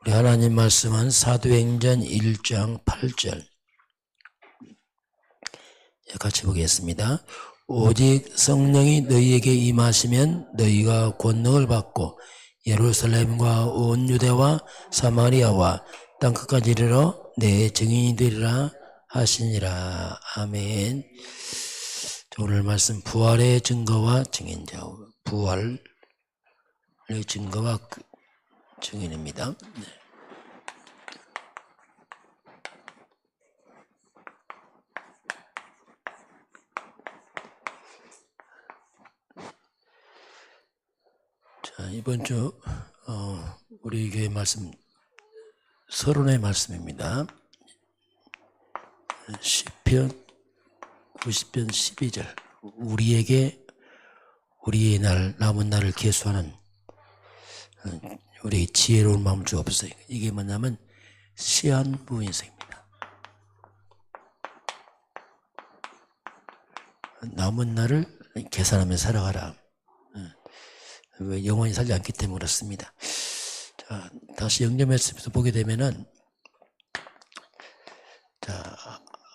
우리 하나님 말씀은 사도행전 1장 8절 같이 보겠습니다. 오직 성령이 너희에게 임하시면 너희가 권능을 받고 예루살렘과 온 유대와 사마리아와 땅끝까지 이르러 내 증인이 되리라 하시니라. 아멘. 오늘 말씀 부활의 증거와 증인자. 부활의 증거와 증인입니다. 자, 이번 주 우리 교회 말씀 서론의 말씀입니다. 시편 90편 12절 우리에게 우리의 날 남은 날을 계수하는 우리 지혜로운 마음을 주옵소서. 이게 뭐냐면 시한부인성입니다. 남은 날을 계산하며 살아가라. 왜 영원히 살지 않기 때문에 그렇습니다. 자, 다시 영접했으면서 보게 되면은, 자,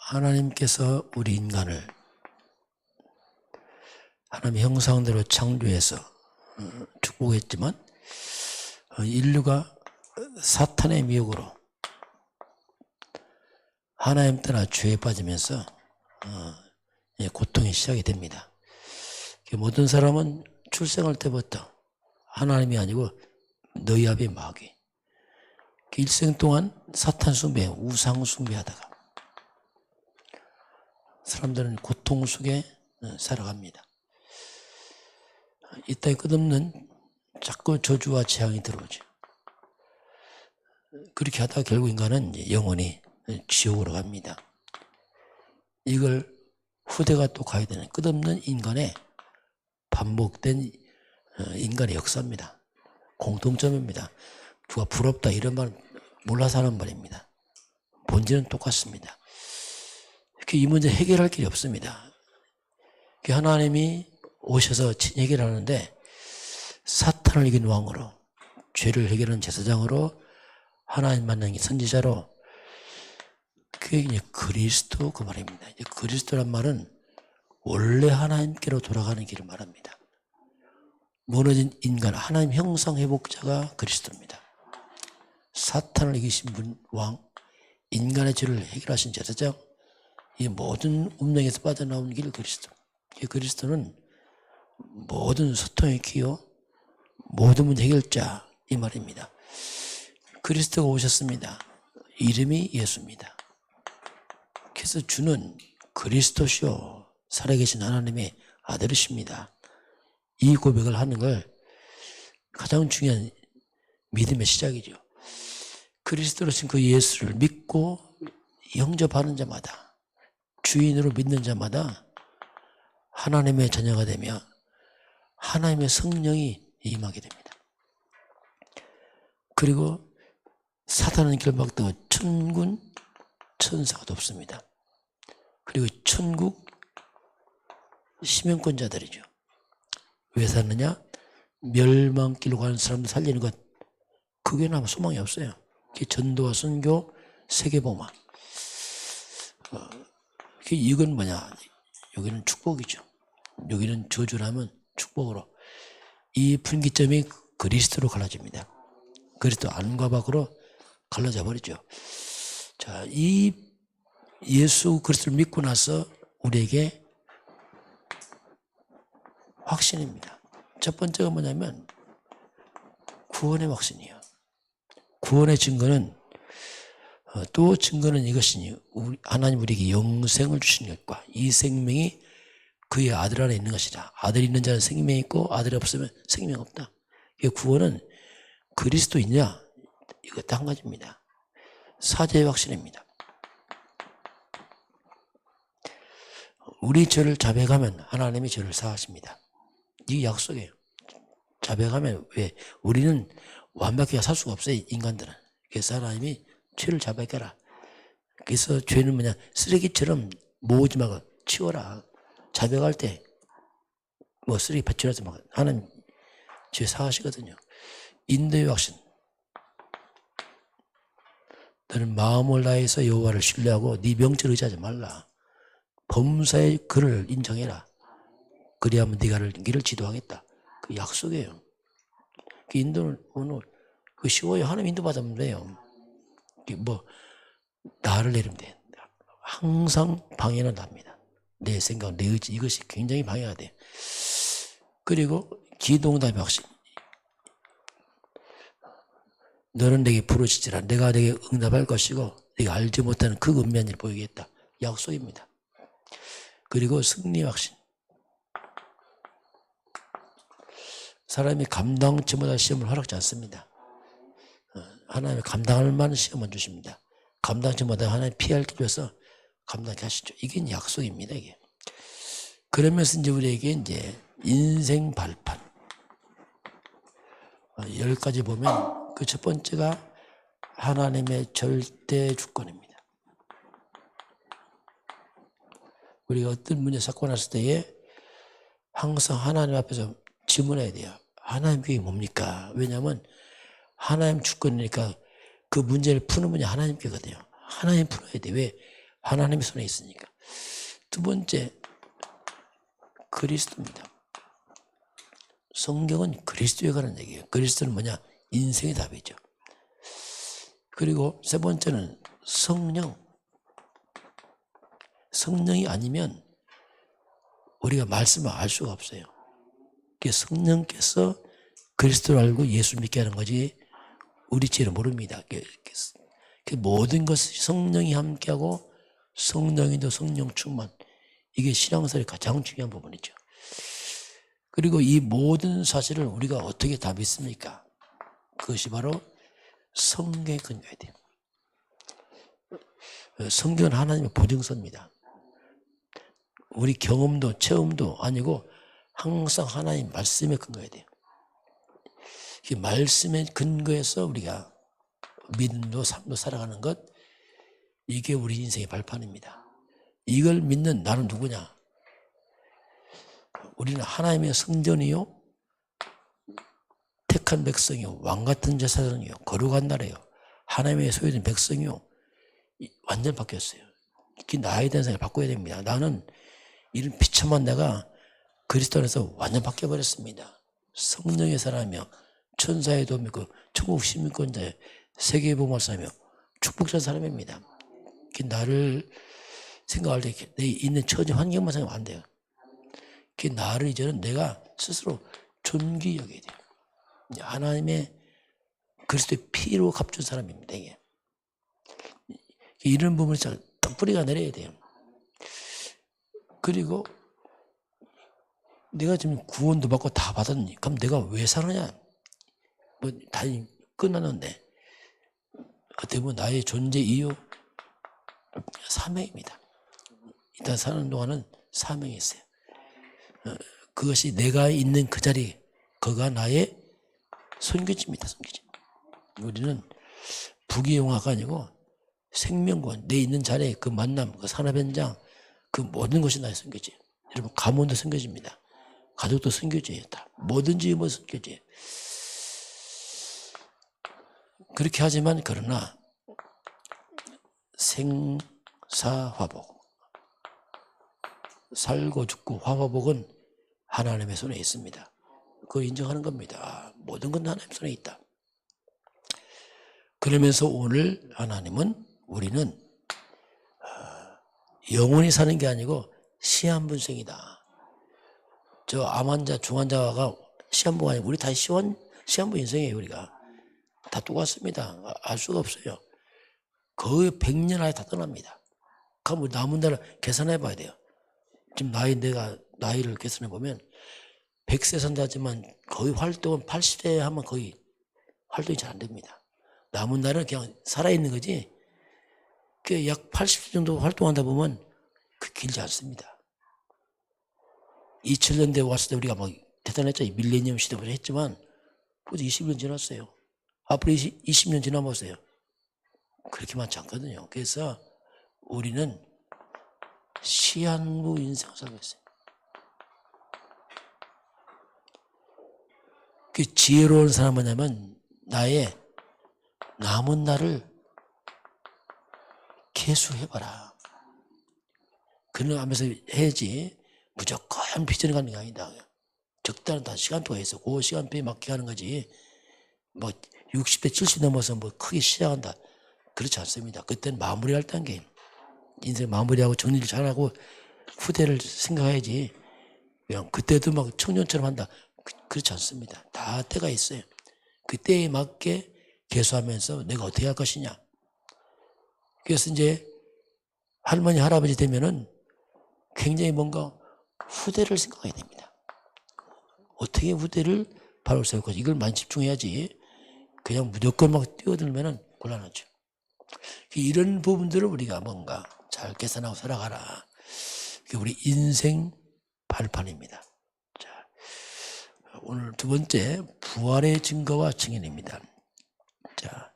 하나님께서 우리 인간을 하나님의 형상대로 창조해서 축복했지만, 인류가 사탄의 미혹으로 하나님 떠나 죄에 빠지면서 고통이 시작이 됩니다. 모든 사람은 출생할 때부터 하나님이 아니고 너희 아비 마귀, 일생 동안 사탄 숭배, 우상 숭배하다가 사람들은 고통 속에 살아갑니다. 이 땅에 끝없는 자꾸 저주와 재앙이 들어오죠. 그렇게 하다가 결국 인간은 영원히 지옥으로 갑니다. 이걸 후대가 또 가야 되는 끝없는 인간의 반복된 인간의 역사입니다. 공통점입니다. 누가 부럽다 이런 말 몰라서 하는 말입니다. 본질은 똑같습니다. 이 문제 해결할 길이 없습니다. 하나님이 오셔서 해결하는데 사탄을 이긴 왕으로, 죄를 해결하는 제사장으로, 하나님 만난 선지자로, 그게 이제 그리스도 그 말입니다. 이제 그리스도란 말은 원래 하나님께로 돌아가는 길을 말합니다. 무너진 인간, 하나님 형상 회복자가 그리스도입니다. 사탄을 이기신 분, 왕, 인간의 죄를 해결하신 제사장, 이 모든 운명에서 빠져나오는 길 그리스도. 이 그리스도는 모든 소통의 기요, 모든 문제 해결자 이 말입니다. 그리스도가 오셨습니다. 이름이 예수입니다. 그래서 주는 그리스도시요 살아계신 하나님의 아들이십니다. 이 고백을 하는 걸 가장 중요한 믿음의 시작이죠. 그리스도로신 그 예수를 믿고 영접하는 자마다, 주인으로 믿는 자마다 하나님의 자녀가 되며 하나님의 성령이 임하게 됩니다. 그리고 사탄은 결박되고 천군 천사가 돕습니다. 그리고 천국 시명권자들이죠. 왜 사느냐? 멸망길로 가는 사람들 살리는 것, 그게는 아마 소망이 없어요. 전도와 선교, 세계복음. 이건 뭐냐? 여기는 축복이죠. 여기는 저주라면 축복으로. 이 분기점이 그리스도로 갈라집니다. 그리스도 안과 밖으로 갈라져 버리죠. 자, 이 예수 그리스도를 믿고 나서 우리에게 확신입니다. 첫 번째가 뭐냐면 구원의 확신이에요. 구원의 증거는 또 증거는 이것이니 하나님 우리에게 영생을 주신 것과 이 생명이 그의 아들 안에 있는 것이다. 아들이 있는 자는 생명이 있고 아들이 없으면 생명 없다. 구원은 그리스도 있냐? 이것도 한 가지입니다. 사죄의 확신입니다. 우리 죄를 자백하면 하나님이 죄를 사하십니다. 이게 약속이에요. 자백하면 왜? 우리는 완벽하게 살 수가 없어요. 인간들은. 그래서 하나님이 죄를 자백해라. 그래서 죄는 뭐냐? 쓰레기처럼 모으지 말고 치워라. 자백할 때 뭐 쓰레기 배출하지 말고 하나님 죄 사하시거든요. 인도의 확신. 너는 마음을 다해서 여호와를 신뢰하고 네 명철을 의지하지 말라. 범사의 그를 인정해라. 그리하면 네가 길을 지도하겠다. 그 약속이에요. 그 인도는 오늘 그 쉬워요. 하나님 인도 받으면 돼요. 뭐 나를 내리면 돼. 항상 방해는 납니다. 내 생각, 내 의지 이것이 굉장히 방해가 돼. 그리고 기도응답의 확신. 너는 내게 부르짖으라. 내가 내게 응답할 것이고 네가 알지 못하는 그 은밀한 일을 보이겠다. 약속입니다. 그리고 승리 확신. 사람이 감당치 못할 시험을 허락지 않습니다. 하나님이 감당할 만한 시험만 주십니다. 감당치 못할 하나님 피할 길 위해서 감당케 하시죠. 이게 약속입니다. 이게. 그러면서 이제 우리에게 이제 인생 발판 10가지 보면 그 첫 번째가 하나님의 절대 주권입니다. 우리가 어떤 문제 사고 났을 때에 항상 하나님 앞에서 질문해야 돼요. 하나님 그게 뭡니까? 왜냐하면 하나님 주권이니까 그 문제를 푸는 분이 하나님께거든요. 하나님 풀어야 돼. 왜? 하나님의 손에 있으니까. 두 번째, 그리스도입니다. 성경은 그리스도에 관한 얘기예요. 그리스도는 뭐냐? 인생의 답이죠. 그리고 세 번째는 성령. 성령이 아니면 우리가 말씀을 알 수가 없어요. 성령께서 그리스도를 알고 예수 믿게 하는 거지 우리 죄를 모릅니다. 모든 것을 성령이 함께하고 성령인도 성령 충만. 이게 신앙생활의 가장 중요한 부분이죠. 그리고 이 모든 사실을 우리가 어떻게 다 믿습니까? 그것이 바로 성경에 근거해야 돼요. 성경은 하나님의 보증서입니다. 우리 경험도 체험도 아니고 항상 하나님 말씀에 근거해야 돼요. 이 말씀에 근거해서 우리가 믿음도 삶도 살아가는 것, 이게 우리 인생의 발판입니다. 이걸 믿는 나는 누구냐? 우리는 하나님의 성전이요, 택한 백성이요, 왕같은 제사장이요, 거룩한 나라요, 하나님의 소유된 백성이요. 완전 바뀌었어요. 그 나에 대한 생각을 바꿔야 됩니다. 나는 이런 비참한 내가 그리스도 안에서 완전 바뀌어버렸습니다. 성령의 사람이며 천사의 도움이고 천국 시민권자의 세계보물사며 축복자 사람입니다. 나를 생각할 때 내 있는 처지 환경만 생각하면 안 돼요. 나를 이제는 내가 스스로 존귀 여겨야 돼요. 하나님의 그리스도의 피로 값준 사람입니다. 이게. 이런 부분을 딱 뿌리가 내려야 돼요. 그리고 내가 지금 구원도 받고 다 받았니? 그럼 내가 왜 사느냐? 다 끝났는데 어떻게 보면 나의 존재 이유 사명입니다. 일단 사는 동안은 사명이 있어요. 그것이 내가 있는 그 자리, 그가 나의 선교지입니다. 선교지. 우리는 부귀영화가 아니고 생명권, 내 있는 자리에 그 만남, 그 산업 현장, 그 모든 것이 나의 선교지. 여러분 가문도 선교지입니다. 가족도 선교지예요. 다 뭐든지 뭐 선교지예요. 그렇게 하지만 그러나 생사화복, 살고 죽고 화화복은 하나님의 손에 있습니다. 그걸 인정하는 겁니다. 모든 건 하나님 손에 있다. 그러면서 오늘 하나님은 우리는 영원히 사는 게 아니고 시한분생이다. 저 암환자, 중환자가 시한부가 아니고 우리 다 시한부 인생이에요. 우리가 다 똑같습니다. 알 수가 없어요. 거의 100년 안에 다 떠납니다. 그럼 남은 날을 계산해 봐야 돼요. 지금 내가 나이를 계산해 보면 100세 산다지만 거의 활동은 80세 하면 거의 활동이 잘 안 됩니다. 남은 날은 그냥 살아있는 거지. 약 80세 정도 활동한다 보면 그 길지 않습니다. 2000년대에 왔을 때 우리가 막 대단했죠. 밀레니엄 시대부터 했지만 벌써 20년 지났어요. 앞으로 20년 지나보세요. 그렇게 많지 않거든요. 그래서 우리는 시한부 인생을 살고 있어요. 그 지혜로운 사람은 뭐냐면 나의 남은 날을 개수해봐라. 그런 하면서 해야지 무조건 비전을 갖는 게 아니다. 적당한 다 시간표가 있어. 그 시간표에 맞게 하는 거지. 뭐 60대 70 넘어서 뭐 크게 시작한다. 그렇지 않습니다. 그때는 마무리할 단계. 인생 마무리하고 정리를 잘하고 후대를 생각해야지. 그냥 그때도 막 청년처럼 한다. 그렇지 않습니다. 다 때가 있어요. 그 때에 맞게 개수하면서 내가 어떻게 할 것이냐. 그래서 이제 할머니, 할아버지 되면은 굉장히 뭔가 후대를 생각해야 됩니다. 어떻게 후대를 바로 세울 것이 이걸 많이 집중해야지. 그냥 무조건 막 뛰어들면은 곤란하죠. 이런 부분들을 우리가 뭔가 잘 계산하고 살아가라. 그게 우리 인생 발판입니다. 자, 오늘 두 번째 부활의 증거와 증인입니다. 자,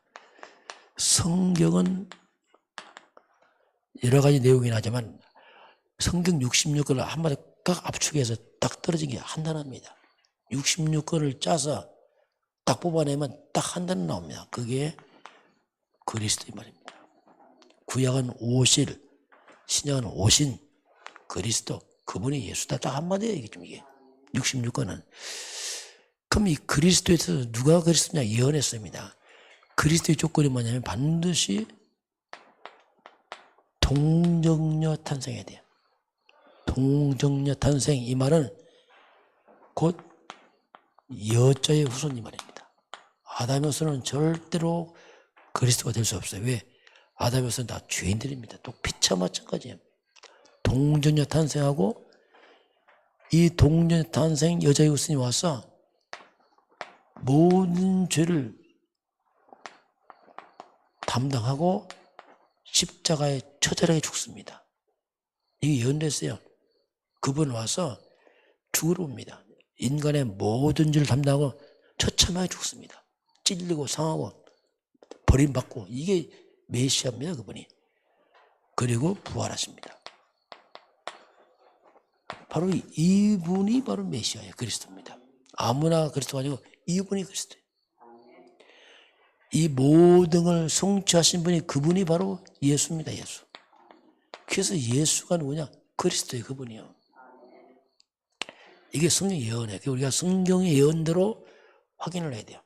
성경은 여러 가지 내용이긴 하지만 성경 66권을 한마디 딱 압축해서 딱 떨어진 게 한 단어입니다. 66권을 짜서 딱 뽑아내면 딱 한 단어 나옵니다. 그게 그리스도의 말입니다. 구약은 오실, 신약은 오신 그리스도, 그분이 예수다. 딱 한마디에 얘기죠, 이게. 66권은. 그럼 이 그리스도에서 누가 그리스도냐 예언했습니다. 그리스도의 조건이 뭐냐면 반드시 동정녀 탄생해야 돼요. 동정녀 탄생, 이 말은 곧 여자의 후손 이 말입니다. 아담의 후손은 절대로 그리스도가 될 수 없어요. 왜? 아담의 후손은 다 죄인들입니다. 또 피차 마찬가지예요. 동정녀 탄생하고 이 동정녀 탄생 여자의 후손이 와서 모든 죄를 담당하고 십자가에 처절하게 죽습니다. 이게 예언됐어요. 그분 와서 죽으러 옵니다. 인간의 모든 죄를 담당하고 처참하게 죽습니다. 찔리고 상하고 버림받고 이게 메시아입니다. 그분이. 그리고 부활하십니다. 바로 이분이 바로 메시아예요. 그리스도입니다. 아무나 그리스도가 아니고 이분이 그리스도예요. 이 모든 걸 성취하신 분이 그분이 바로 예수입니다. 예수. 그래서 예수가 누구냐? 그리스도예요. 그분이요. 이게 성경 예언이에요. 우리가 성경의 예언대로 확인을 해야 돼요.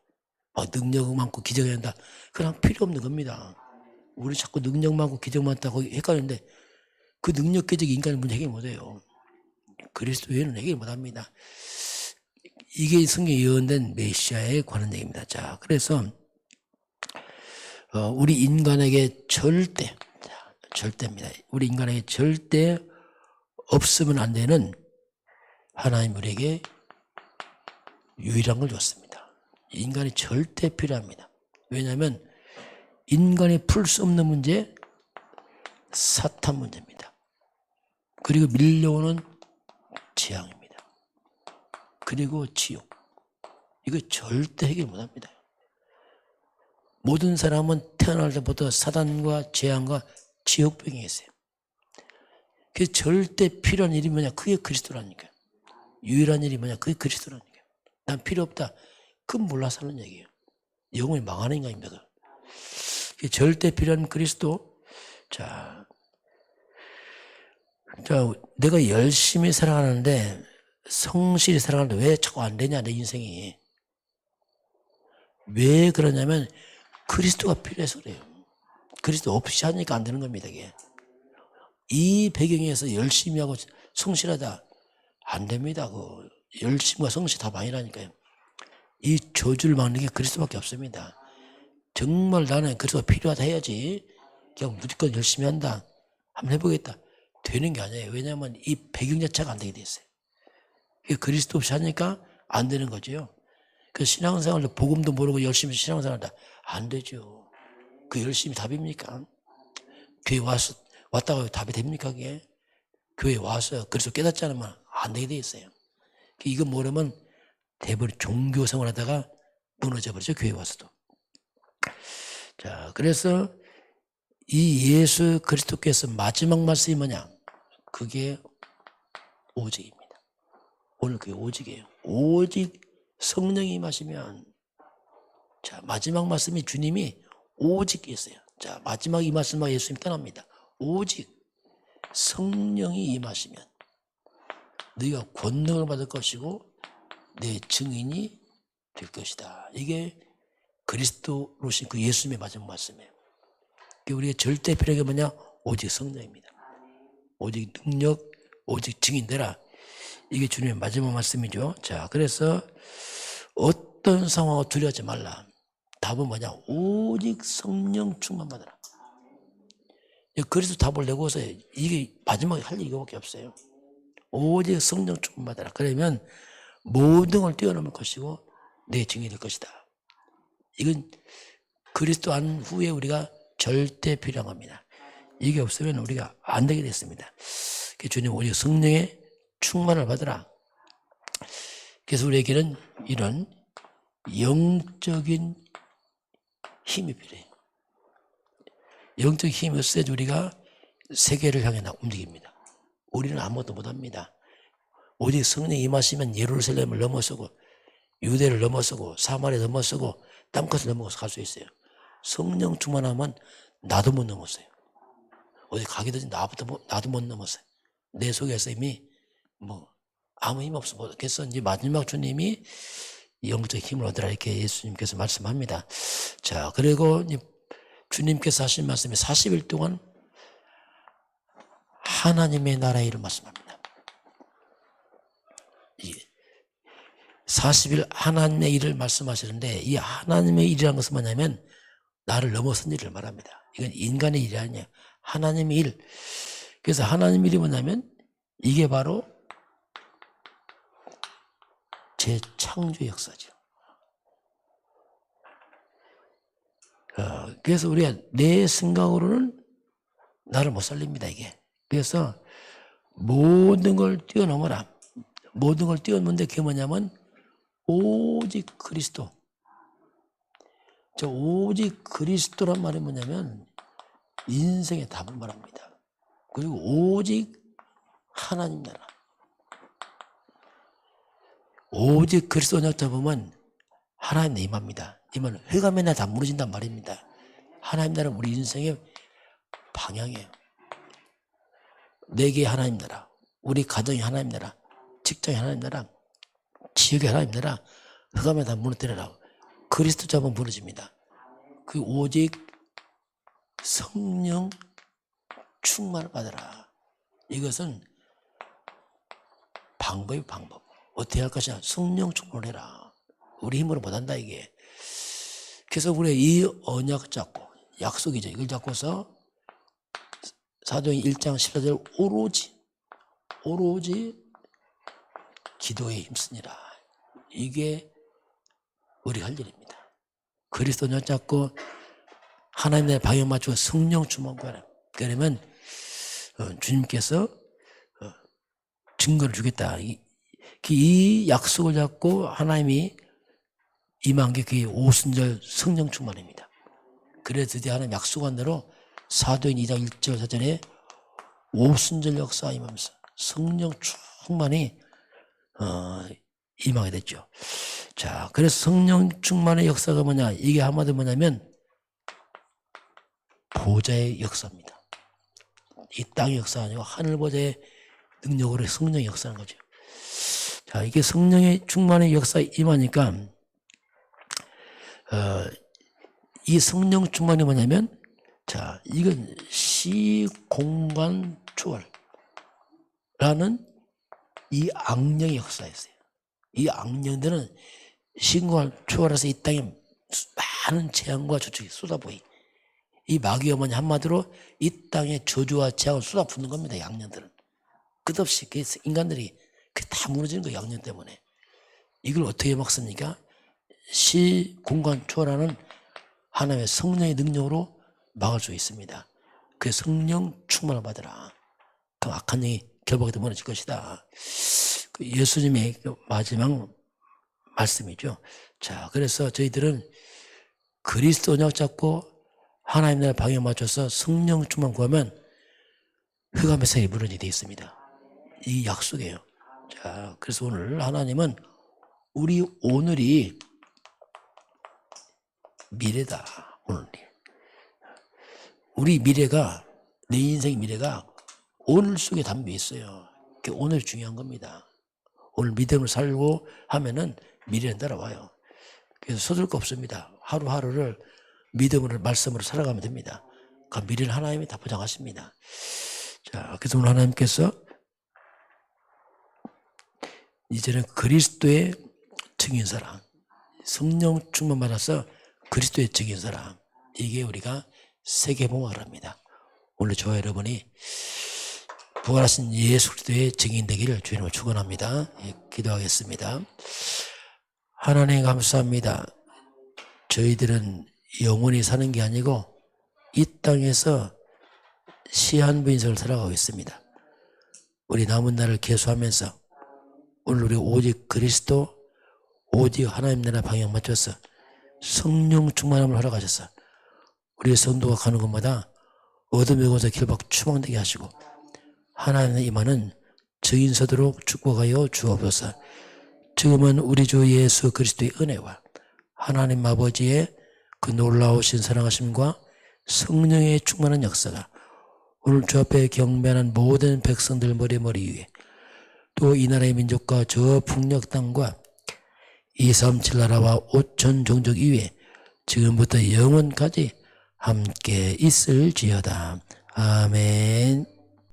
능력 많고 기적이 한다. 그냥 필요 없는 겁니다. 우리 자꾸 능력 많고 기적 많다고 헷갈리는데 그 능력 기적이 인간의 문제 해결 못해요. 그리스도 외에는 해결 못합니다. 이게 성경에 예언된 메시아에 관한 얘기입니다. 자, 그래서 우리 인간에게 절대입니다. 우리 인간에게 절대 없으면 안 되는 하나님 우리에게 유일한 걸 줬습니다. 인간이 절대 필요합니다. 왜냐하면 인간이 풀 수 없는 문제, 사탄 문제입니다. 그리고 밀려오는 재앙입니다. 그리고 지옥. 이거 절대 해결 못합니다. 모든 사람은 태어날 때부터 사단과 재앙과 지옥병이 있어요. 그래서 절대 필요한 일이 뭐냐? 그게 그리스도라니까요. 유일한 일이 뭐냐? 그게 그리스도라니까요. 난 필요 없다. 그건 몰라서 하는 얘기예요. 영혼이 망하는 인간입니다. 절대 필요한 그리스도. 자, 내가 열심히 살아가는데 성실히 살아가는데 왜 자꾸 안 되냐? 내 인생이. 왜 그러냐면 그리스도가 필요해서 그래요. 그리스도 없이 하니까 안 되는 겁니다. 이게. 이 배경에서 열심히 하고 성실하다 안 됩니다. 그 열심과 성실 다 아니라니까요. 이 저주를 막는 게 그리스도밖에 없습니다. 정말 나는 그리스도가 필요하다 해야지 그냥 무조건 열심히 한다. 한번 해보겠다. 되는 게 아니에요. 왜냐하면 이 배경 자체가 안 되게 돼 있어요. 그리스도 없이 하니까 안 되는 거죠. 그 신앙생활도 복음도 모르고 열심히 신앙생활한다. 안 되죠. 그 열심히 답입니까? 교회 왔다가 답이 됩니까? 그게? 교회 와서 그리스도 깨닫지 않으면 안 되게 돼 있어요. 이거 모르면 대부분 종교 생활하다가 무너져 버리죠. 교회 와서도. 자, 그래서 이 예수 그리스도께서 마지막 말씀이 뭐냐? 그게 오직입니다. 오늘 그게 오직이에요. 오직 성령이 임하시면, 자, 마지막 말씀이 주님이 오직 있어요. 자, 마지막 이 말씀과 예수님이 떠납니다. 오직 성령이 임하시면 너희가 권능을 받을 것이고 내 증인이 될 것이다. 이게 그리스도로신 그 예수님의 마지막 말씀이에요. 우리의 절대 필요한 게 뭐냐? 오직 성령입니다. 오직 능력, 오직 증인되라. 이게 주님의 마지막 말씀이죠. 자, 그래서 어떤 상황을 두려워하지 말라. 답은 뭐냐? 오직 성령 충만 받아라. 그리스도 답을 내고서 이게 마지막에 할 일이 이거밖에 없어요. 오직 성령 충만 받아라. 그러면 모든 걸 뛰어넘을 것이고 내 증인이 될 것이다. 이건 그리스도 안 후에 우리가 절대 필요한 겁니다. 이게 없으면 우리가 안 되게 됐습니다. 주님 오직 성령의 충만을 받으라. 그래서 우리에게는 이런 영적인 힘이 필요해요. 영적 힘이 없어야지 우리가 세계를 향해 움직입니다. 우리는 아무것도 못합니다. 오직 성령이 임하시면 예루살렘을 넘어서고 유대를 넘어서고 사마리아 넘어서고 땅끝을 넘어서 갈 수 있어요. 성령 충만하면 나도 못 넘었어요. 어디 가기도 전에 나도 못 넘었어요. 내 속에서 이미 아무 힘 없어. 그래서 이제 마지막 주님이 영적 힘을 얻으라 이렇게 예수님께서 말씀합니다. 자, 그리고 주님께서 하신 말씀이 40일 동안 하나님의 나라의 일을 말씀합니다. 40일 하나님의 일을 말씀하시는데 이 하나님의 일이라는 것은 뭐냐면 나를 넘어선 일을 말합니다. 이건 인간의 일이 아니에요. 하나님의 일. 그래서 하나님의 일이 뭐냐면 이게 바로 재창조의 역사죠. 그래서 우리가 내 생각으로는 나를 못 살립니다, 이게. 그래서 모든 걸 뛰어넘어라. 모든 걸 뛰어넘는데 그게 뭐냐면 오직 그리스도. 저 오직 그리스도란 말이 뭐냐면 인생의 답을 말합니다. 그리고 오직 하나님 나라. 오직 그리스도 잡다 보면 하나님 임합니다. 이면 흑암의 날 다 무너진단 말입니다. 하나님 나라는 우리 인생의 방향이에요. 내게 하나님 나라, 우리 가정이 하나님 나라, 직장이 하나님 나라, 지역이 하나님 나라, 흑암에 다 무너뜨려라. 그리스도 잡으면 무너집니다. 그 오직 성령 충만을 받아라. 이것은 방법. 어떻게 할 것이냐? 성령 충만을 해라. 우리 힘으로 못한다 이게. 그래서 우리 이 언약 잡고 약속이죠. 이걸 잡고서 사도행 1장 14절 오로지 기도에 힘쓰니라. 이게 우리 할 일입니다. 그리스도 언약 잡고 하나님의 방향 맞추고 성령 충만 구하라. 그러면 주님께서 증거를 주겠다. 이 약속을 잡고 하나님이 임한 게 그게 오순절 성령 충만입니다. 그래서 드디어 하나님 약속한 대로 사도행 2장 1절 4절에 오순절 역사 임하면서 성령 충만이 임하게 됐죠. 자, 그래서 성령 충만의 역사가 뭐냐? 이게 한마디로 뭐냐면 보좌의 역사입니다. 이 땅의 역사가 아니고 하늘 보좌의 능력으로 성령의 역사는 거죠. 자, 이게 성령의 충만의 역사에 임하니까 이 성령 충만이 뭐냐면 자, 이건 시공간 초월라는 이 악령의 역사였어요. 이 악령들은 시공간 초월해서 이 땅에 많은 재앙과 저축이 쏟아부이. 이 마귀가 뭐냐 한마디로 이 땅에 저주와 재앙을 쏟아붓는 겁니다. 이 악령들은. 끝없이 인간들이 다 무너지는 거예요. 악령 때문에. 이걸 어떻게 막습니까? 시공간 초월하는 하나님의 성령의 능력으로 막을 수 있습니다. 그 성령 충만을 받으라. 그 악한 영이 결박에도 무너질 것이다. 그 예수님의 마지막 말씀이죠. 자, 그래서 저희들은 그리스도 언약 잡고 하나님 나라 방향 맞춰서 성령 충만 구하면 흑암의 세계 무너지게 되어 있습니다. 이 약속이에요. 자, 그래서 오늘 하나님은 우리 오늘이 미래다. 오늘이. 우리 미래가 내 인생 미래가 오늘 속에 담겨 있어요. 오늘이 중요한 겁니다. 오늘 믿음을 살고 하면은 미래는 따라와요. 그래서 서둘 거 없습니다. 하루하루를 믿음으로 말씀으로 살아가면 됩니다. 그 미래는 하나님이 다 보장하십니다. 자, 그래서 오늘 하나님께서 이제는 그리스도의 증인사람, 성령 충만 받아서 그리스도의 증인사람, 이게 우리가 세계봉화를 합니다. 오늘 저와 여러분이 부활하신 예수 그리스도의 증인 되기를 주님으로 축원합니다. 예, 기도하겠습니다. 하나님 감사합니다. 저희들은 영원히 사는 게 아니고 이 땅에서 시한부 인생을 살아가고 있습니다. 우리 남은 날을 계수하면서 오늘 우리 오직 그리스도, 오직 하나님 나라 방향 맞춰서 성령 충만함을 허락하셔서 우리 성도가 가는 곳마다 어둠의 곳에 길밖 추방되게 하시고 하나님의 임하는 증인 서도록 축복하여 주옵소서. 지금은 우리 주 예수 그리스도의 은혜와 하나님 아버지의 그 놀라우신 사랑하심과 성령의 충만한 역사가 오늘 주 앞에 경배하는 모든 백성들 머리 위에 또 이 나라의 민족과 저 북녘 땅과 237 나라와 5천 종족 이외에 지금부터 영원까지 함께 있을지어다. 아멘.